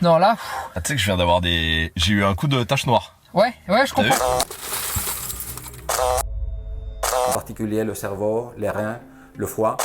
Non, là... Ah, tu sais que je viens d'avoir des... J'ai eu un coup de tache noire. Ouais, je comprends. En particulier le cerveau, les reins, le foie.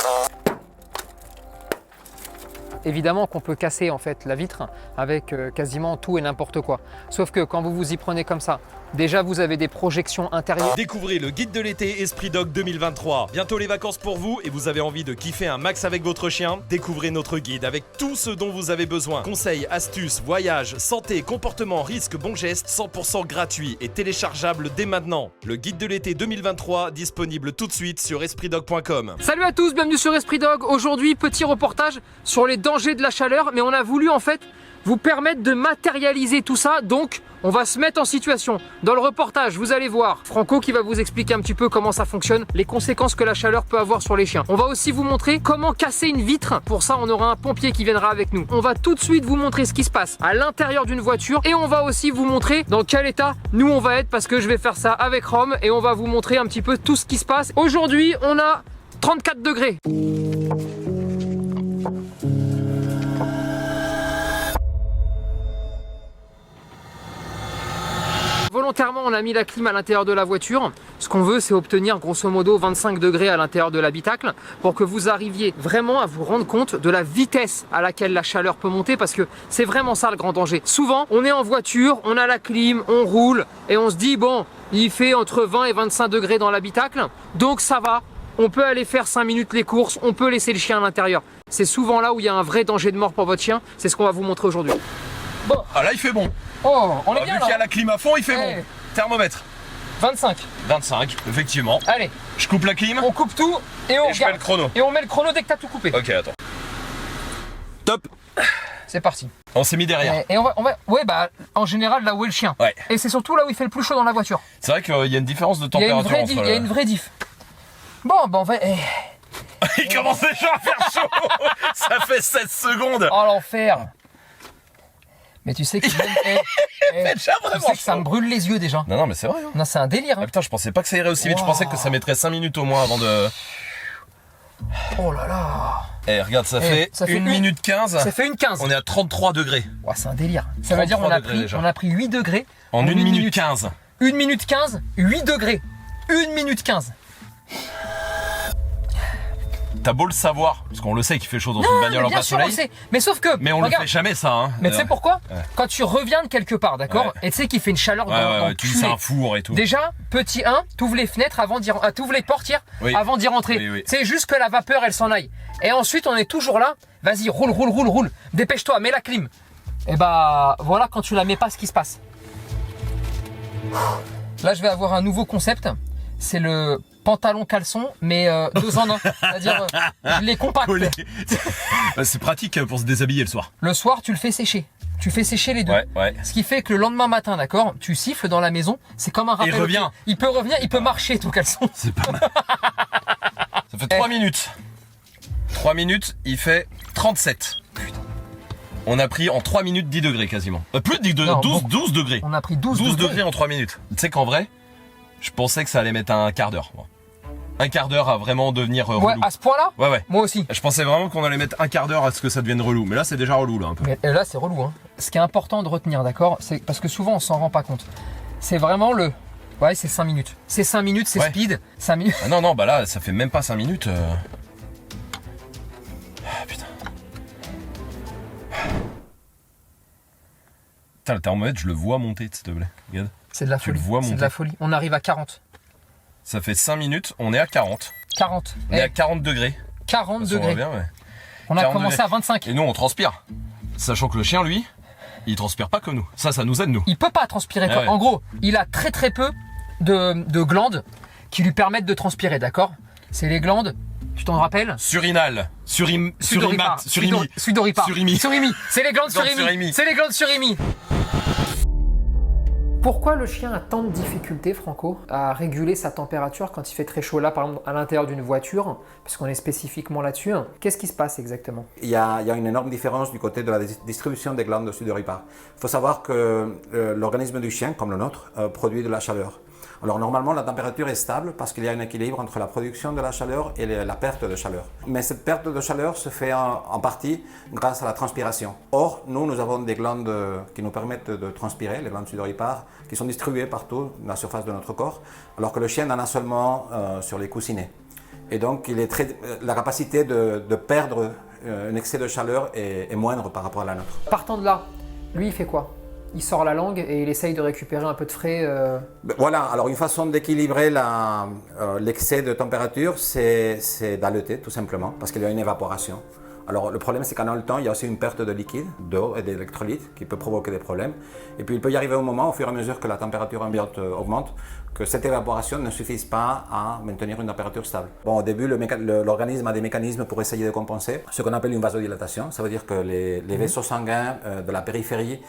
Évidemment qu'on peut casser en fait la vitre avec quasiment tout et n'importe quoi. Sauf que quand vous vous y prenez comme ça, déjà vous avez des projections intérieures. Découvrez le guide de l'été Esprit Dog 2023. Bientôt les vacances pour vous et vous avez envie de kiffer un max avec votre chien? Découvrez notre guide avec tout ce dont vous avez besoin. Conseils, astuces, voyages, santé, comportement, risques, bons gestes, 100% gratuit et téléchargeable dès maintenant. Le guide de l'été 2023 disponible tout de suite sur espritdog.com. Salut à tous, bienvenue sur Esprit Dog. Aujourd'hui, petit reportage sur les dangers de la chaleur, mais on a voulu en fait vous permettre de matérialiser tout ça, donc on va se mettre en situation. Dans le reportage, vous allez voir Franco qui va vous expliquer un petit peu comment ça fonctionne, les conséquences que la chaleur peut avoir sur les chiens. On va aussi vous montrer comment casser une vitre. Pour ça, on aura un pompier qui viendra avec nous. On va tout de suite vous montrer ce qui se passe à l'intérieur d'une voiture et on va aussi vous montrer dans quel état nous on va être, parce que je vais faire ça avec Rome et on va vous montrer un petit peu tout ce qui se passe. Aujourd'hui, on a 34 degrés. Volontairement, on a mis la clim à l'intérieur de la voiture. Ce qu'on veut, c'est obtenir grosso modo 25 degrés à l'intérieur de l'habitacle pour que vous arriviez vraiment à vous rendre compte de la vitesse à laquelle la chaleur peut monter, parce que c'est vraiment ça le grand danger. Souvent, on est en voiture, on a la clim, on roule et on se dit bon, il fait entre 20 et 25 degrés dans l'habitacle, donc ça va. On peut aller faire 5 minutes les courses, on peut laisser le chien à l'intérieur. C'est souvent là où il y a un vrai danger de mort pour votre chien. C'est ce qu'on va vous montrer aujourd'hui. Bon. Ah là il fait bon. Oh, on est bien vu là. qu'il y a la clim à fond, il fait Hey. bon. Thermomètre. 25. 25, effectivement. Allez, Je coupe la clim on coupe tout et on et je mets regarde. le chrono. Et on met le chrono dès que t'as tout coupé. Ok, attends. Top. C'est parti. On s'est mis derrière. Et on va, ouais, bah, en général, là où est le chien. Ouais. Et c'est surtout là où il fait le plus chaud dans la voiture. C'est vrai qu'il y a une différence de Il y a une température vraie diff. Il y a une vraie diff. Bon, bah, on va. Il commence déjà à faire chaud. Ça fait 16 secondes. Oh, l'enfer. Mais tu sais que, déjà tu vraiment sais que ça chaud. me brûle les yeux déjà. Non, mais c'est vrai. Hein. Non, c'est un délire. Ah Hein. putain, je pensais pas que ça irait aussi vite. Je pensais que ça mettrait 5 minutes au moins avant de... Oh là là. Eh, regarde, ça fait ça fait 1 minute 15. Ça fait une 15. On est à 33 degrés. Ouais, c'est un délire. Ça veut dire 33 on degrés déjà. a pris 8 degrés En 1 minute 15. 1 minute 15, 8 degrés. 1 minute 15. T'as beau le savoir, parce qu'on le sait qu'il fait chaud dans une Non, bagnole mais en bien plein sûr, on le soleil. sait. Mais sauf que, Mais on le regarde, fait jamais ça. Hein. mais tu sais pourquoi? Ouais. Quand tu reviens de quelque part, d'accord? Ouais. Et tu sais qu'il fait une chaleur Ouais, tu dis c'est un four et tout. Déjà, petit 1, t'ouvres les fenêtres avant d'y t'ouvres les portières Oui. avant d'y rentrer. Oui. C'est juste que la vapeur, elle s'en aille. Et ensuite, on est toujours là. Vas-y, roule. Dépêche-toi, mets la clim. Et bah, voilà quand tu la mets pas, ce qui se passe. Là, je vais avoir un nouveau concept. C'est le pantalon caleçon, mais 2 en 1. C'est-à-dire, je les compacte. Collé. C'est pratique pour se déshabiller le soir. Le soir, tu le fais sécher. Tu fais sécher les deux. Ouais. Ce qui fait que le lendemain matin, d'accord, tu siffles dans la maison, c'est comme un rappel. Il revient. Il peut revenir, il peut marcher ton caleçon. C'est pas mal. Ça fait 3 minutes. 3 minutes, il fait 37. Putain. On a pris en 3 minutes 10 degrés quasiment. Plus de 10 degrés, Non, 12 degrés. On a pris 12 degrés en 3 minutes. Tu sais qu'en vrai, je pensais que ça allait mettre un quart d'heure. Moi. Un quart d'heure à vraiment devenir relou. Ouais, à ce point-là? Ouais. Moi aussi. Je pensais vraiment qu'on allait mettre un quart d'heure à ce que ça devienne relou. Mais là, c'est déjà relou là un peu. Mais là, c'est relou. Hein. Ce qui est important de retenir, d'accord, c'est parce que souvent on s'en rend pas compte. C'est vraiment le. Ouais, c'est 5 minutes. C'est 5 minutes, c'est Ouais. speed. 5 minutes. Ah non, bah là, ça fait même pas 5 minutes. Ah, putain. Putain, le thermomètre, je le vois monter, s'il te plaît. Regarde. C'est de la Tu le folie. vois C'est de monter. la folie. On arrive à 40. Ça fait 5 minutes, on est à 40. 40. On est à 40 degrés. 40 Ça va degrés. bien, ouais. On a 40 commencé degrés. à 25. Et nous, on transpire. Sachant que le chien, lui, il transpire pas comme nous. Ça nous aide, nous. Il peut pas transpirer. Ouais. En gros, il a très peu de glandes qui lui permettent de transpirer, d'accord? C'est les glandes, tu t'en rappelles? Surinal. Surimi. Sudoripare. Surimi. Surimi. C'est les glandes Glandes surimi. surimi. C'est les glandes surimi. Pourquoi le chien a tant de difficultés, Franco, à réguler sa température quand il fait très chaud là, par exemple, à l'intérieur d'une voiture, parce qu'on est spécifiquement là-dessus? Qu'est-ce qui se passe exactement? Il y a une énorme différence du côté de la distribution des glandes sudoripare. Il faut savoir que l'organisme du chien, comme le nôtre, produit de la chaleur. Alors normalement, la température est stable parce qu'il y a un équilibre entre la production de la chaleur et la perte de chaleur. Mais cette perte de chaleur se fait en partie grâce à la transpiration. Or, nous avons des glandes qui nous permettent de transpirer, les glandes sudoripares, qui sont distribuées partout dans la surface de notre corps, alors que le chien en a seulement sur les coussinets. Et donc, la capacité de perdre un excès de chaleur est moindre par rapport à la nôtre. Partant de là, lui il fait quoi? Il sort la langue et il essaye de récupérer un peu de frais. Voilà, alors une façon d'équilibrer l'excès de température, c'est d'allaiter tout simplement, parce qu'il y a une évaporation. Alors le problème c'est qu'en le temps, il y a aussi une perte de liquide, d'eau et d'électrolytes qui peut provoquer des problèmes. Et puis il peut y arriver au moment, au fur et à mesure que la température ambiante augmente, que cette évaporation ne suffise pas à maintenir une température stable. Bon, au début, l'organisme a des mécanismes pour essayer de compenser, ce qu'on appelle une vasodilatation. Ça veut dire que les vaisseaux sanguins de la périphérie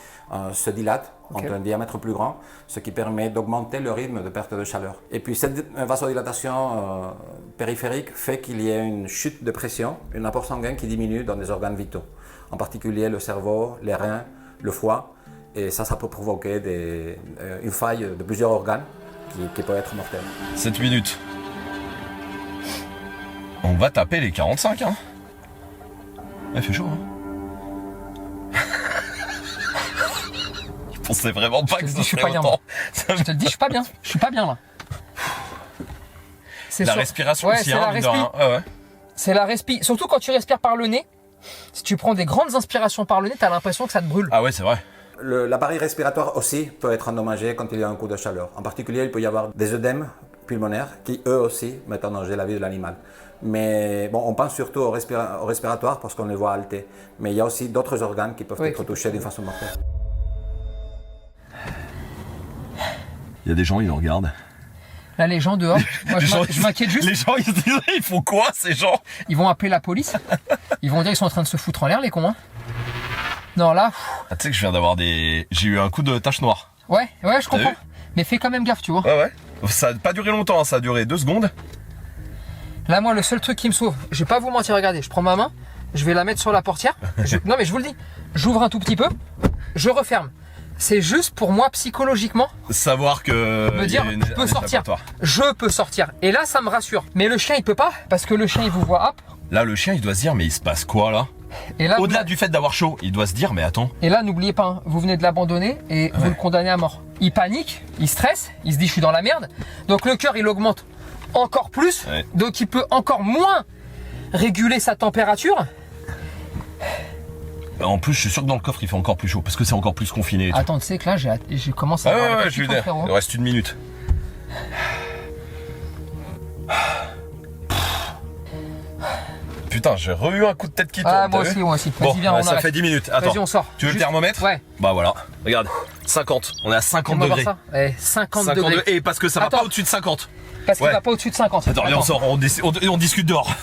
se dilatent, ont un diamètre plus grand, ce qui permet d'augmenter le rythme de perte de chaleur. Et puis cette vasodilatation périphérique fait qu'il y ait une chute de pression, un apport sanguin qui diminue dans des organes vitaux, en particulier le cerveau, les reins, le foie, et ça peut provoquer une faille de plusieurs organes qui peut être mortelle. 7 minutes. On va taper les 45, hein. Il fait chaud, hein. Je pensais vraiment pas que ça serait autant. Je te le dis, je suis pas bien. Je suis pas bien là. La respiration aussi, hein, mine de rien. Ouais. C'est la respiration. Surtout quand tu respires par le nez. Si tu prends des grandes inspirations par le nez, t'as l'impression que ça te brûle. Ah ouais, c'est vrai. L'appareil respiratoire aussi peut être endommagé quand il y a un coup de chaleur. En particulier, il peut y avoir des œdèmes pulmonaires qui, eux aussi, mettent en danger la vie de l'animal. Mais bon, on pense surtout au respiratoire parce qu'on les voit halter. Mais il y a aussi d'autres organes qui peuvent être touchés d'une façon mortelle. Il y a des gens, ils nous regardent. Là, les gens dehors, moi je m'inquiète juste. Les gens, ils se disent, ils font quoi ces gens? Ils vont appeler la police. Ils vont dire qu'ils sont en train de se foutre en l'air, les cons. Hein. Non, là. Ah, tu sais que je viens d'avoir J'ai eu un coup de tache noire. Ouais, je comprends. Mais fais quand même gaffe, tu vois. Ouais. Ça n'a pas duré longtemps, hein, ça a duré 2 secondes. Là, moi, le seul truc qui me sauve, je vais pas vous mentir, regardez, je prends ma main, je vais la mettre sur la portière. Non, mais je vous le dis, j'ouvre un tout petit peu, je referme. C'est juste pour moi, psychologiquement, savoir que me dire, je peux sortir. Je peux sortir. Et là, ça me rassure. Mais le chien, il peut pas, parce que le chien, il vous voit, hop. Là, le chien, il doit se dire, mais il se passe quoi là? Et là, au-delà du fait d'avoir chaud, il doit se dire, mais attends. Et là, n'oubliez pas, hein, vous venez de l'abandonner et vous le condamnez à mort. Il panique, il stresse, il se dit, je suis dans la merde. Donc le cœur, il augmente encore plus. Ouais. Donc il peut encore moins réguler sa température. En plus, je suis sûr que dans le coffre, il fait encore plus chaud parce que c'est encore plus confiné. Attends, tu sais que là, j'ai commencé à. Ouais, je lui dis. Il reste 1 minute. Putain, j'ai eu un coup de tête qui tourne. Ah, moi aussi. Bon, vas-y, viens, ça fait 10 minutes. Attends, vas-y, on sort. Tu veux le thermomètre? Ouais. Bah voilà, regarde, 50. On est à 50 degrés. Ça. 50 degrés. Et parce que ça va pas au-dessus de 50. Parce qu'il va pas au-dessus de 50. Attends, viens, on sort, on discute dehors.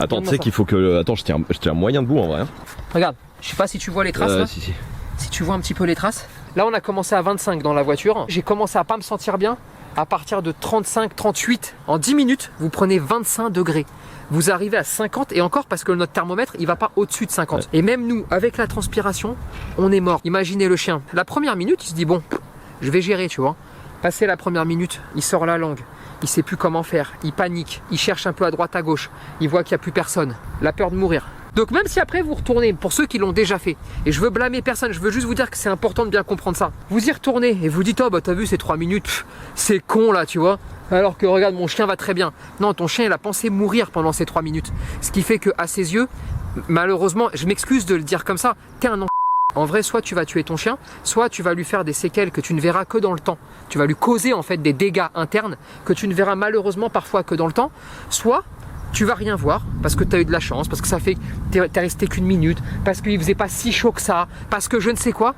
Attends, tu sais qu'il faut que... Attends, je tiens moyen debout en vrai. Hein. Regarde, je sais pas si tu vois les traces là. Si tu vois un petit peu les traces. Là, on a commencé à 25 dans la voiture. J'ai commencé à pas me sentir bien. À partir de 35, 38, en 10 minutes, vous prenez 25 degrés. Vous arrivez à 50 et encore parce que notre thermomètre, il va pas au-dessus de 50. Ouais. Et même nous, avec la transpiration, on est mort. Imaginez le chien. La première minute, il se dit bon, je vais gérer, tu vois. Passé la première minute, il sort la langue. Il sait plus comment faire. Il panique. Il cherche un peu à droite, à gauche. Il voit qu'il n'y a plus personne. La peur de mourir. Donc même si après vous retournez, pour ceux qui l'ont déjà fait, et je veux blâmer personne, je veux juste vous dire que c'est important de bien comprendre ça. Vous y retournez et vous dites, oh bah t'as vu ces 3 minutes, c'est con là, tu vois. Alors que regarde, mon chien va très bien. Non, ton chien il a pensé mourir pendant ces 3 minutes. Ce qui fait que à ses yeux, malheureusement, je m'excuse de le dire comme ça, t'es un en vrai, soit tu vas tuer ton chien, soit tu vas lui faire des séquelles que tu ne verras que dans le temps. Tu vas lui causer en fait des dégâts internes que tu ne verras malheureusement parfois que dans le temps. Soit tu vas rien voir parce que tu as eu de la chance, parce que ça fait que t'es resté qu'1 minute, parce qu'il faisait pas si chaud que ça, parce que je ne sais quoi.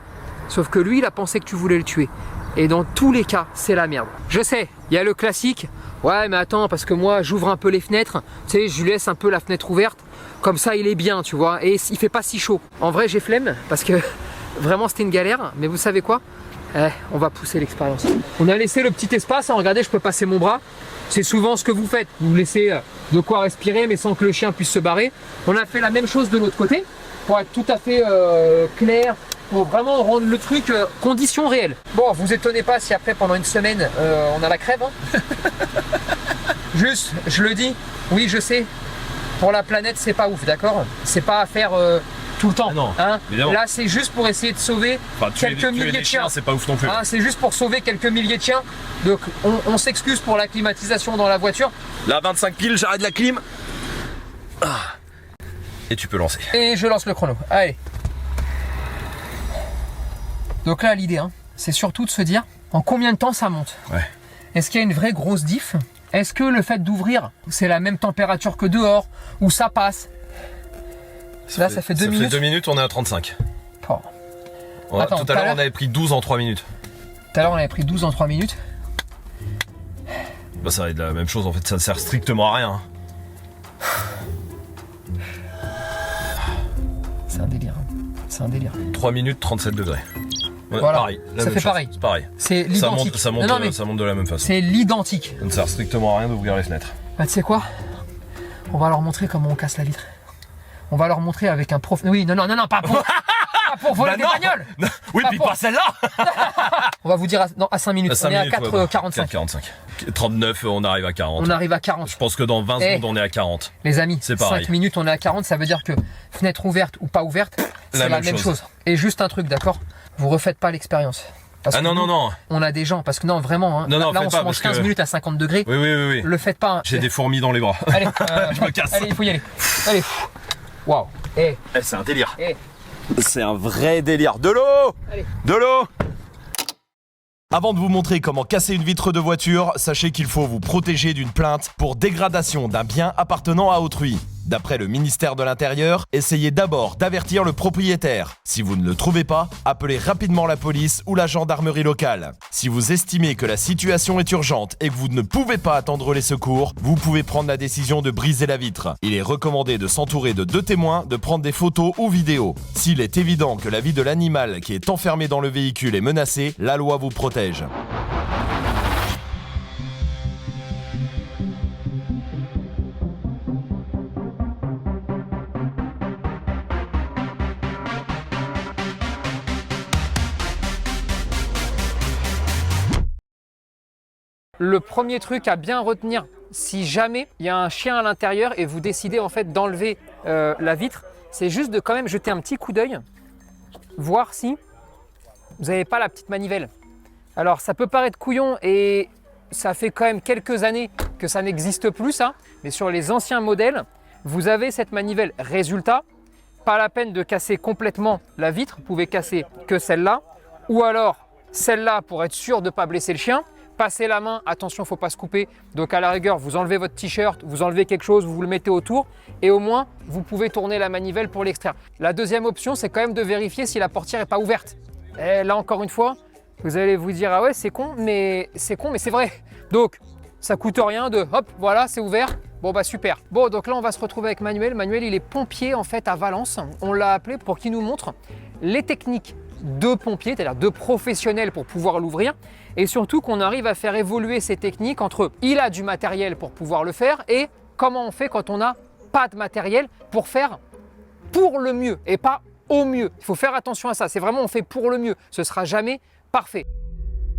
Sauf que lui, il a pensé que tu voulais le tuer. Et dans tous les cas, c'est la merde. Je sais, il y a le classique. Ouais, mais attends, parce que moi, j'ouvre un peu les fenêtres. Tu sais, je lui laisse un peu la fenêtre ouverte. Comme ça, il est bien, tu vois. Et il fait pas si chaud. En vrai, j'ai flemme parce que vraiment, c'était une galère. Mais vous savez quoi? On va pousser l'expérience. On a laissé le petit espace. Hein, regardez, je peux passer mon bras. C'est souvent ce que vous faites. Vous laissez de quoi respirer, mais sans que le chien puisse se barrer. On a fait la même chose de l'autre côté pour être tout à fait clair pour vraiment rendre le truc condition réelle. Bon, vous étonnez pas si après pendant une semaine on a la crève. Hein. Juste, je le dis, oui je sais, pour la planète c'est pas ouf, d'accord? C'est pas à faire tout le temps. Ah non, hein. évidemment. Là c'est juste pour essayer de sauver quelques milliers de chiens. C'est pas ouf non plus. Hein, c'est juste pour sauver quelques milliers de chiens. Donc on s'excuse pour la climatisation dans la voiture. Là 25 piles, j'arrête la clim. Ah. Et tu peux lancer. Et je lance le chrono. Allez. Donc là l'idée, hein, c'est surtout de se dire en combien de temps ça monte. Ouais. Est-ce qu'il y a une vraie grosse diff? Est-ce que le fait d'ouvrir, c'est la même température que dehors? Ou ça passe? Là, ça fait 2 minutes. Ça fait 2 minutes, on est à 35. Oh. Attends, tout à l'heure, on avait pris 12 en 3 minutes. Tout à l'heure, on avait pris 12 en 3 minutes. Bah, ça va être la même chose, en fait, ça ne sert strictement à rien. C'est un délire. Hein. C'est un délire. 3 minutes, 37 degrés. Ouais, voilà. Pareil. Ça fait pareil. C'est pareil. C'est l'identique. Ça monte de la même façon. C'est l'identique. Ça ne sert strictement à rien d'ouvrir les fenêtres. Bah, tu sais quoi? On va leur montrer comment on casse la vitre. On va leur montrer avec un prof. Oui, non, pas pour. Pas pour voler des bagnoles. Non. Oui, puis pas celle-là. On va vous dire à 5 minutes. On est à 4,45. 45. 39, on arrive à 40. On arrive à 40. Je pense que dans 20 secondes, on est à 40. Les amis, c'est pareil. 5 minutes, on est à 40. Ça veut dire que fenêtre ouverte ou pas ouverte, c'est la même chose. Et juste un truc, d'accord? Vous refaites pas l'expérience. Non. On a des gens, parce que non, vraiment, hein, là on se mange 15 minutes à 50 degrés. Oui. Le faites pas. Hein. J'ai des fourmis dans les bras. Allez, je me casse. Allez, il faut y aller. Allez. Waouh. C'est un délire. Eh. C'est un vrai délire. De l'eau. Allez. De l'eau. Avant de vous montrer comment casser une vitre de voiture, sachez qu'il faut vous protéger d'une plainte pour dégradation d'un bien appartenant à autrui. D'après le ministère de l'Intérieur, essayez d'abord d'avertir le propriétaire. Si vous ne le trouvez pas, appelez rapidement la police ou la gendarmerie locale. Si vous estimez que la situation est urgente et que vous ne pouvez pas attendre les secours, vous pouvez prendre la décision de briser la vitre. Il est recommandé de s'entourer de 2 témoins, de prendre des photos ou vidéos. S'il est évident que la vie de l'animal qui est enfermé dans le véhicule est menacée, la loi vous protège. Le premier truc à bien retenir, si jamais il y a un chien à l'intérieur et vous décidez en fait d'enlever la vitre, c'est juste de quand même jeter un petit coup d'œil, voir si vous n'avez pas la petite manivelle. Alors ça peut paraître couillon et ça fait quand même quelques années que ça n'existe plus ça, mais sur les anciens modèles, vous avez cette manivelle. Résultat, pas la peine de casser complètement la vitre, vous pouvez casser que celle-là, ou alors celle-là pour être sûr de ne pas blesser le chien. Passez la main, attention, il ne faut pas se couper. Donc à la rigueur, vous enlevez votre t-shirt, vous enlevez quelque chose, vous le mettez autour et au moins, vous pouvez tourner la manivelle pour l'extraire. La deuxième option, c'est quand même de vérifier si la portière n'est pas ouverte. Et là, encore une fois, vous allez vous dire, ah ouais, c'est con, mais c'est vrai. Donc, ça coûte rien de, hop, voilà, c'est ouvert. Bon, bah super. Bon, donc là, on va se retrouver avec Manuel. Manuel, il est pompier en fait à Valence. On l'a appelé pour qu'il nous montre les techniques de pompiers, c'est-à-dire de professionnels pour pouvoir l'ouvrir. Et surtout qu'on arrive à faire évoluer ces techniques entre il a du matériel pour pouvoir le faire et comment on fait quand on n'a pas de matériel pour faire pour le mieux et pas au mieux. Il faut faire attention à ça, c'est vraiment on fait pour le mieux, ce sera jamais parfait.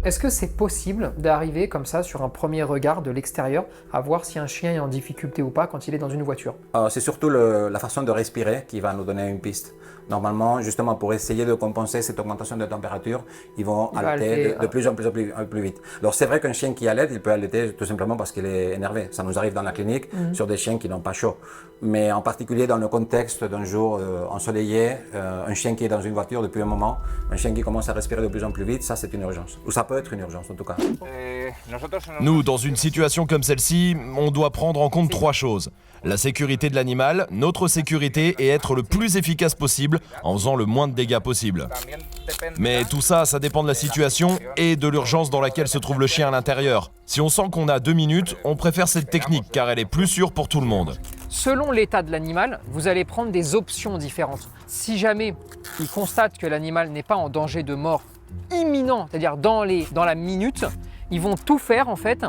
Est-ce que c'est possible d'arriver comme ça sur un premier regard de l'extérieur à voir si un chien est en difficulté ou pas quand il est dans une voiture? C'est surtout la façon de respirer qui va nous donner une piste. Normalement, justement, pour essayer de compenser cette augmentation de température, ils vont allaiter de plus en plus vite. Alors c'est vrai qu'un chien qui allaite, il peut allaiter tout simplement parce qu'il est énervé. Ça nous arrive dans la clinique sur des chiens qui n'ont pas chaud. Mais en particulier dans le contexte d'un jour ensoleillé, un chien qui est dans une voiture depuis un moment, un chien qui commence à respirer de plus en plus vite, ça c'est une urgence. Ou ça peut être une urgence en tout cas. Nous, dans une situation comme celle-ci, on doit prendre en compte 3 choses. La sécurité de l'animal, notre sécurité et être le plus efficace possible en faisant le moins de dégâts possible. Mais tout ça, ça dépend de la situation et de l'urgence dans laquelle se trouve le chien à l'intérieur. Si on sent qu'on a 2 minutes, on préfère cette technique car elle est plus sûre pour tout le monde. Selon l'état de l'animal, vous allez prendre des options différentes. Si jamais il constate que l'animal n'est pas en danger de mort imminent, c'est-à-dire dans la minute, ils vont tout faire en fait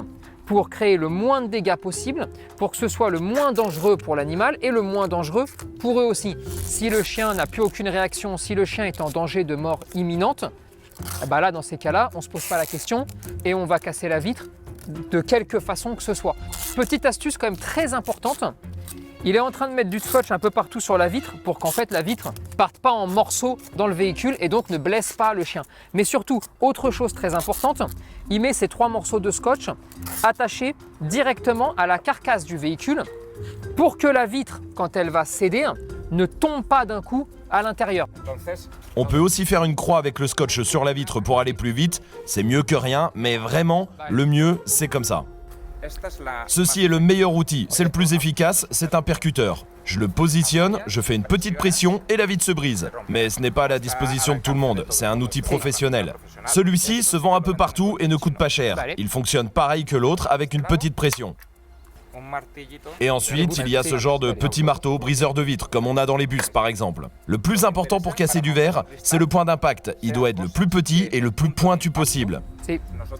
pour créer le moins de dégâts possible, pour que ce soit le moins dangereux pour l'animal et le moins dangereux pour eux aussi. Si le chien n'a plus aucune réaction, si le chien est en danger de mort imminente, bah là, dans ces cas-là, on ne se pose pas la question et on va casser la vitre de quelque façon que ce soit. Petite astuce quand même très importante, il est en train de mettre du scotch un peu partout sur la vitre pour qu'en fait la vitre ne parte pas en morceaux dans le véhicule et donc ne blesse pas le chien. Mais surtout, autre chose très importante, il met ces 3 morceaux de scotch attachés directement à la carcasse du véhicule pour que la vitre, quand elle va céder, ne tombe pas d'un coup à l'intérieur. On peut aussi faire une croix avec le scotch sur la vitre pour aller plus vite. C'est mieux que rien, mais vraiment, le mieux, c'est comme ça. Ceci est le meilleur outil, c'est le plus efficace, c'est un percuteur. Je le positionne, je fais une petite pression et la vitre se brise. Mais ce n'est pas à la disposition de tout le monde, c'est un outil professionnel. Celui-ci se vend un peu partout et ne coûte pas cher. Il fonctionne pareil que l'autre avec une petite pression. Et ensuite, il y a ce genre de petit marteau briseur de vitres, comme on a dans les bus par exemple. Le plus important pour casser du verre, c'est le point d'impact. Il doit être le plus petit et le plus pointu possible.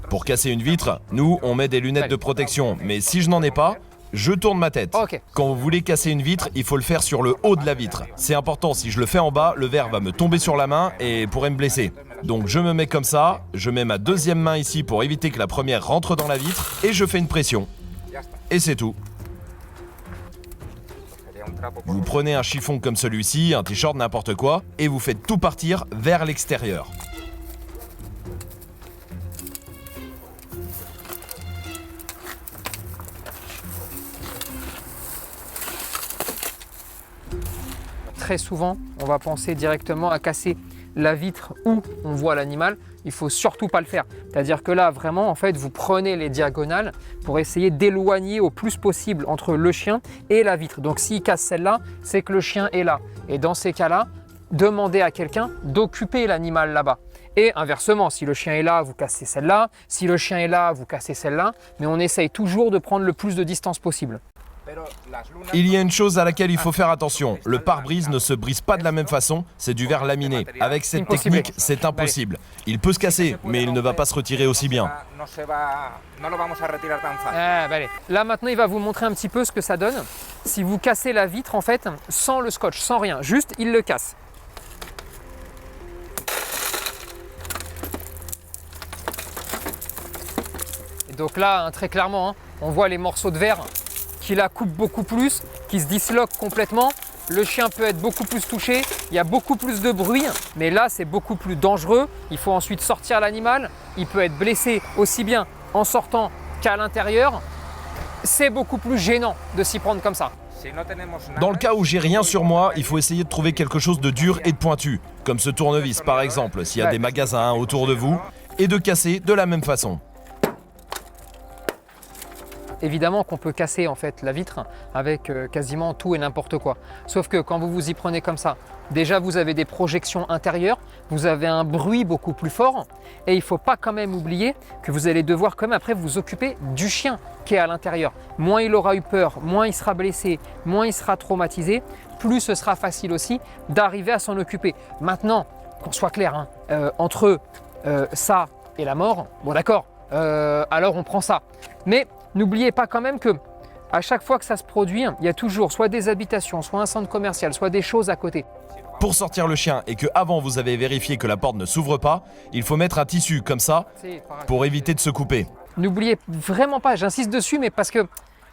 Pour casser une vitre, nous, on met des lunettes de protection, mais si je n'en ai pas, je tourne ma tête. Quand vous voulez casser une vitre, il faut le faire sur le haut de la vitre. C'est important, si je le fais en bas, le verre va me tomber sur la main et pourrait me blesser. Donc je me mets comme ça, je mets ma deuxième main ici pour éviter que la première rentre dans la vitre et je fais une pression. Et c'est tout. Vous prenez un chiffon comme celui-ci, un t-shirt, n'importe quoi, et vous faites tout partir vers l'extérieur. Très souvent, on va penser directement à casser la vitre où on voit l'animal. Il ne faut surtout pas le faire. C'est-à-dire que là, vraiment, en fait, vous prenez les diagonales pour essayer d'éloigner au plus possible entre le chien et la vitre. Donc, s'il casse celle-là, c'est que le chien est là. Et dans ces cas-là, demandez à quelqu'un d'occuper l'animal là-bas. Et inversement, si le chien est là, vous cassez celle-là. Si le chien est là, vous cassez celle-là. Mais on essaye toujours de prendre le plus de distance possible. Il y a une chose à laquelle il faut faire attention. Le pare-brise ne se brise pas de la même façon, c'est du verre laminé. Avec cette technique, c'est impossible. Il peut se casser, mais il ne va pas se retirer aussi bien. Allez. Là maintenant, il va vous montrer un petit peu ce que ça donne. Si vous cassez la vitre, en fait, sans le scotch, sans rien, juste il le casse. Et donc là, très clairement, on voit les morceaux de verre qui la coupe beaucoup plus, qui se disloque complètement. Le chien peut être beaucoup plus touché, il y a beaucoup plus de bruit, mais là c'est beaucoup plus dangereux. Il faut ensuite sortir l'animal, il peut être blessé aussi bien en sortant qu'à l'intérieur. C'est beaucoup plus gênant de s'y prendre comme ça. Dans le cas où j'ai rien sur moi, il faut essayer de trouver quelque chose de dur et de pointu, comme ce tournevis par exemple, s'il y a des magasins autour de vous, et de casser de la même façon. Évidemment qu'on peut casser en fait la vitre avec quasiment tout et n'importe quoi. Sauf que quand vous vous y prenez comme ça, déjà vous avez des projections intérieures, vous avez un bruit beaucoup plus fort et il ne faut pas quand même oublier que vous allez devoir quand même après vous occuper du chien qui est à l'intérieur. Moins il aura eu peur, moins il sera blessé, moins il sera traumatisé, plus ce sera facile aussi d'arriver à s'en occuper. Maintenant, qu'on soit clair, entre ça et la mort, bon d'accord, alors on prend ça. Mais n'oubliez pas quand même que à chaque fois que ça se produit, il y a toujours soit des habitations, soit un centre commercial, soit des choses à côté. Pour sortir le chien et que avant vous avez vérifié que la porte ne s'ouvre pas, il faut mettre un tissu comme ça pour éviter de se couper. N'oubliez vraiment pas, j'insiste dessus, mais parce que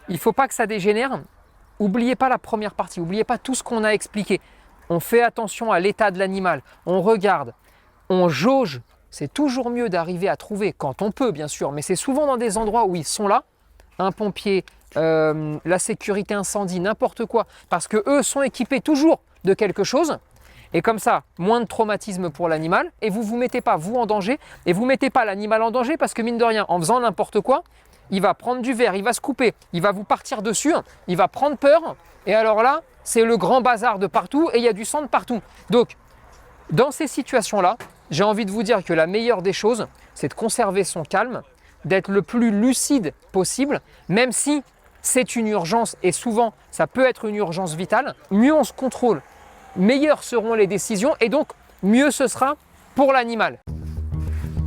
il ne faut pas que ça dégénère. N'oubliez pas la première partie, n'oubliez pas tout ce qu'on a expliqué. On fait attention à l'état de l'animal, on regarde, on jauge. C'est toujours mieux d'arriver à trouver, quand on peut bien sûr, mais c'est souvent dans des endroits où ils sont là, un pompier, la sécurité incendie, n'importe quoi, parce que eux sont équipés toujours de quelque chose, et comme ça, moins de traumatisme pour l'animal, et vous ne vous mettez pas vous en danger, et vous ne mettez pas l'animal en danger, parce que mine de rien, en faisant n'importe quoi, il va prendre du verre, il va se couper, il va vous partir dessus, il va prendre peur, et alors là, c'est le grand bazar de partout, et il y a du sang de partout. Donc, dans ces situations-là, j'ai envie de vous dire que la meilleure des choses, c'est de conserver son calme, d'être le plus lucide possible, même si c'est une urgence, et souvent ça peut être une urgence vitale, mieux on se contrôle, meilleures seront les décisions, et donc mieux ce sera pour l'animal.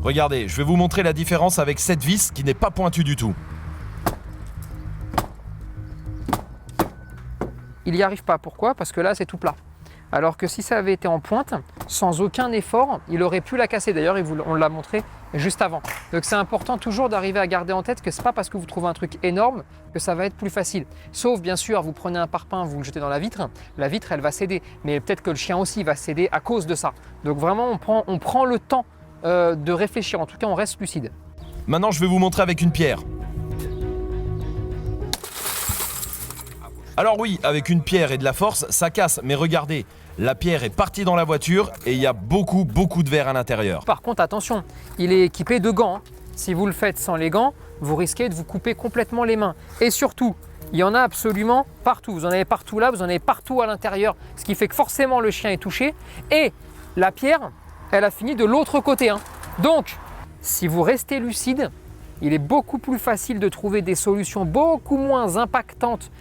Regardez, je vais vous montrer la différence avec cette vis qui n'est pas pointue du tout. il n'y arrive pas. Pourquoi? Parce que là, c'est tout plat. Alors que si ça avait été en pointe, sans aucun effort, il aurait pu la casser. D'ailleurs, on l'a montré juste avant. Donc c'est important toujours d'arriver à garder en tête que ce n'est pas parce que vous trouvez un truc énorme que ça va être plus facile. Sauf bien sûr, vous prenez un parpaing, vous le jetez dans la vitre, elle va céder. Mais peut-être que le chien aussi va céder à cause de ça. Donc vraiment, on prend le temps de réfléchir. En tout cas, on reste lucide. Maintenant, je vais vous montrer avec une pierre. Alors oui, avec une pierre et de la force, ça casse. Mais regardez, la pierre est partie dans la voiture et il y a beaucoup de verre à l'intérieur. Par contre, attention, il est équipé de gants. Si vous le faites sans les gants, vous risquez de vous couper complètement les mains. Et surtout, il y en a absolument partout. Vous en avez partout là, vous en avez partout à l'intérieur. Ce qui fait que forcément le chien est touché. Et la pierre, elle a fini de l'autre côté. Donc, si vous restez lucide, il est beaucoup plus facile de trouver des solutions beaucoup moins impactantes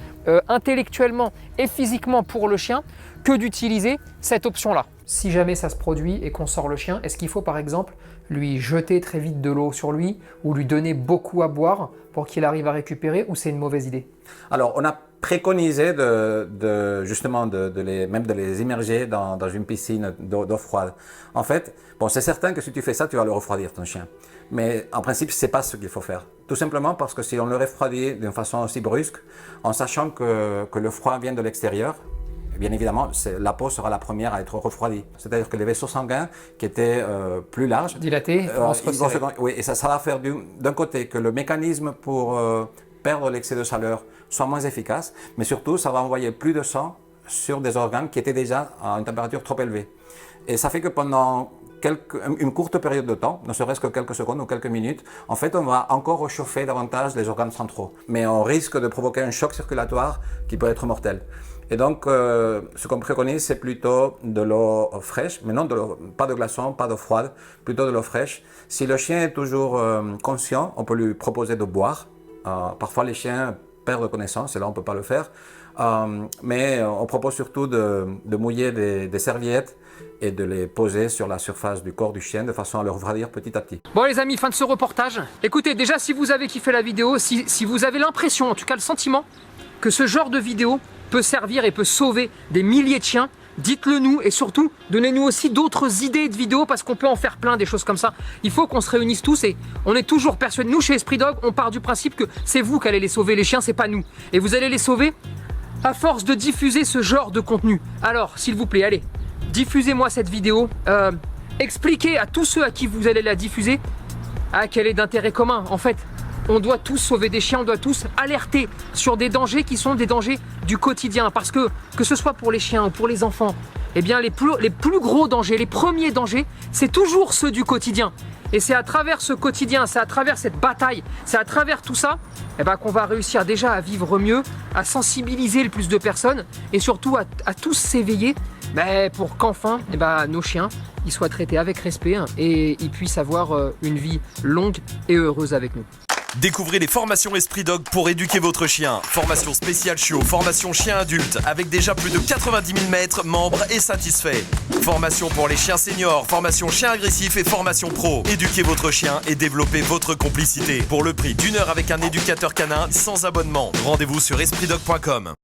intellectuellement et physiquement pour le chien que d'utiliser cette option-là. Si jamais ça se produit et qu'on sort le chien, est-ce qu'il faut par exemple lui jeter très vite de l'eau sur lui ou lui donner beaucoup à boire pour qu'il arrive à récupérer, ou c'est une mauvaise idée? Alors, on a préconisé justement de les immerger dans une piscine d'eau froide. En fait, bon, c'est certain que si tu fais ça, tu vas le refroidir, ton chien. Mais en principe, c'est pas ce qu'il faut faire. Tout simplement parce que si on le refroidit d'une façon aussi brusque, en sachant que le froid vient de l'extérieur, bien évidemment, la peau sera la première à être refroidie. C'est-à-dire que les vaisseaux sanguins qui étaient plus larges, dilatés, vont se resserrer. Oui, et ça va faire d'un côté que le mécanisme pour perdre l'excès de chaleur soit moins efficace, mais surtout, ça va envoyer plus de sang sur des organes qui étaient déjà à une température trop élevée. Et ça fait que pendant une courte période de temps, ne serait-ce que quelques secondes ou quelques minutes, en fait, on va encore réchauffer davantage les organes centraux. Mais on risque de provoquer un choc circulatoire qui peut être mortel. Et donc, ce qu'on préconise, c'est plutôt de l'eau fraîche, mais non pas de glaçons, pas d'eau froide, plutôt de l'eau fraîche. Si le chien est toujours conscient, on peut lui proposer de boire. Parfois, les chiens perdent connaissance, et là, on ne peut pas le faire. Mais on propose surtout de mouiller des serviettes et de les poser sur la surface du corps du chien de façon à le refroidir petit à petit. Bon les amis, fin de ce reportage. Écoutez, déjà si vous avez kiffé la vidéo, si vous avez l'impression, en tout cas le sentiment, que ce genre de vidéo peut servir et peut sauver des milliers de chiens, dites-le nous et surtout donnez-nous aussi d'autres idées de vidéos parce qu'on peut en faire plein des choses comme ça. Il faut qu'on se réunisse tous et on est toujours persuadés. Nous chez Esprit Dog, on part du principe que c'est vous qui allez les sauver, les chiens, c'est pas nous. Et vous allez les sauver à force de diffuser ce genre de contenu. Alors s'il vous plaît, allez, diffusez-moi cette vidéo, expliquez à tous ceux à qui vous allez la diffuser quel est d'intérêt commun. En fait, on doit tous sauver des chiens, on doit tous alerter sur des dangers qui sont des dangers du quotidien. Parce que ce soit pour les chiens ou pour les enfants, eh bien les plus gros dangers, les premiers dangers, c'est toujours ceux du quotidien. Et c'est à travers ce quotidien, c'est à travers cette bataille, c'est à travers tout ça qu'on va réussir déjà à vivre mieux, à sensibiliser le plus de personnes et surtout à tous s'éveiller pour qu'enfin nos chiens ils soient traités avec respect et ils puissent avoir une vie longue et heureuse avec nous. Découvrez les formations Esprit Dog pour éduquer votre chien. Formation spéciale chiot, formation chien adulte, avec déjà plus de 90 000 maîtres, membres et satisfaits. Formation pour les chiens seniors, formation chien agressif et formation pro. Éduquez votre chien et développez votre complicité. Pour le prix d'1 heure avec un éducateur canin sans abonnement. Rendez-vous sur espritdog.com.